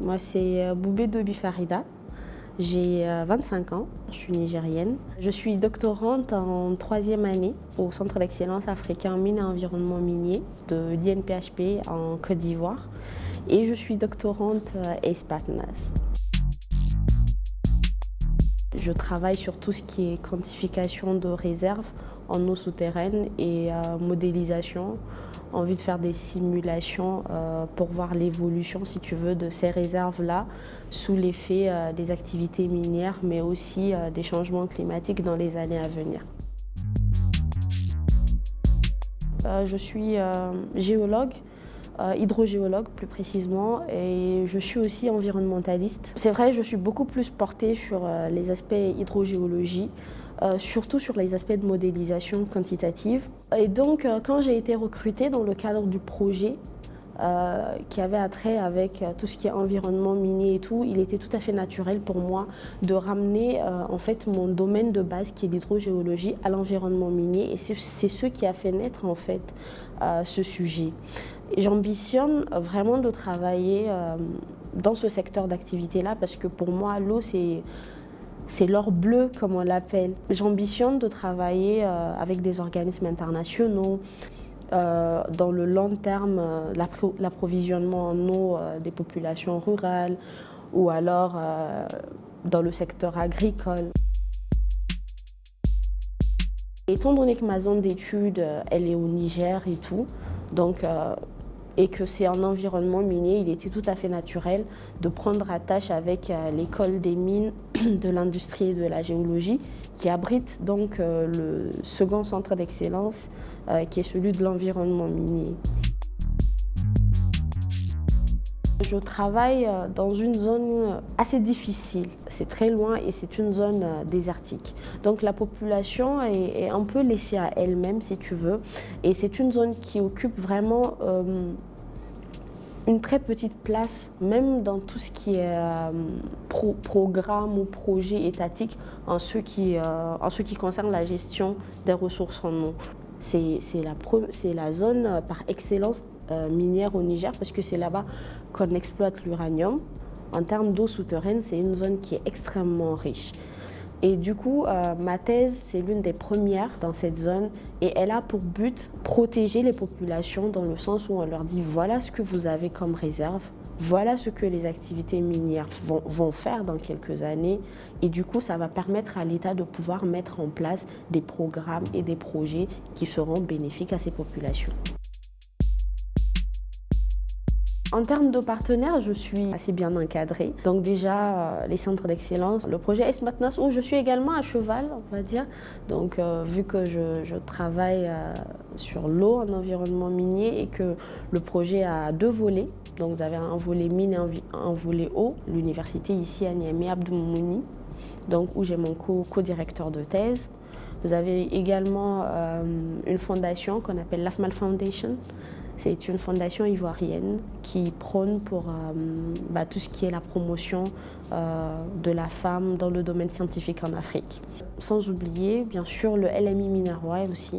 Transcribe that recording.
Moi, c'est Boubé Dobi Farida. J'ai 25 ans, je suis nigérienne. Je suis doctorante en troisième année au Centre d'excellence africain mines et environnement minier de l'INPHP en Côte d'Ivoire. Et je suis doctorante ACE Partners. Je travaille sur tout ce qui est quantification de réserves en eau souterraine et modélisation. Envie de faire des simulations pour voir l'évolution, si tu veux, de ces réserves-là sous l'effet des activités minières, mais aussi des changements climatiques dans les années à venir. Je suis géologue, hydrogéologue plus précisément, et je suis aussi environnementaliste. C'est vrai, je suis beaucoup plus portée sur les aspects hydrogéologie, surtout sur les aspects de modélisation quantitative. Et donc, quand j'ai été recrutée dans le cadre du projet qui avait attrait avec tout ce qui est environnement minier et tout, il était tout à fait naturel pour moi de ramener en fait mon domaine de base qui est l'hydrogéologie à l'environnement minier, et c'est ce qui a fait naître en fait ce sujet. J'ambitionne vraiment de travailler dans ce secteur d'activité-là parce que pour moi l'eau c'est l'or bleu, comme on l'appelle. J'ambitionne de travailler avec des organismes internationaux, dans le long terme, l'approvisionnement en eau des populations rurales ou alors dans le secteur agricole. Étant donné que ma zone d'étude, elle est au Niger et tout, donc, et que c'est un environnement minier, il était tout à fait naturel de prendre attache avec l'école des mines, de l'industrie et de la géologie, qui abrite donc le second centre d'excellence, qui est celui de l'environnement minier. Je travaille dans une zone assez difficile, c'est très loin et c'est une zone désertique. Donc la population est un peu laissée à elle-même, si tu veux, et c'est une zone qui occupe vraiment une très petite place, même dans tout ce qui est programme ou projet étatique en ce qui concerne la gestion des ressources en eau. C'est la zone par excellence minière au Niger parce que c'est là-bas qu'on exploite l'uranium. En termes d'eau souterraine, c'est une zone qui est extrêmement riche. Et du coup, ma thèse, c'est l'une des premières dans cette zone et elle a pour but protéger les populations dans le sens où on leur dit voilà ce que vous avez comme réserve, voilà ce que les activités minières vont faire dans quelques années, et du coup, ça va permettre à l'État de pouvoir mettre en place des programmes et des projets qui seront bénéfiques à ces populations. En termes de partenaires, je suis assez bien encadrée. Donc déjà, les centres d'excellence, le projet ACE Partners, où je suis également à cheval, on va dire. Donc vu que je travaille sur l'eau en environnement minier et que le projet a deux volets, donc vous avez un volet mine et un volet eau, l'université ici à Niamey, Abdou Moumouni, donc où j'ai mon co-directeur de thèse. Vous avez également une fondation qu'on appelle l'AFMAL Foundation. C'est une fondation ivoirienne qui prône pour tout ce qui est la promotion de la femme dans le domaine scientifique en Afrique. Sans oublier, bien sûr, le LMI Minaroy aussi.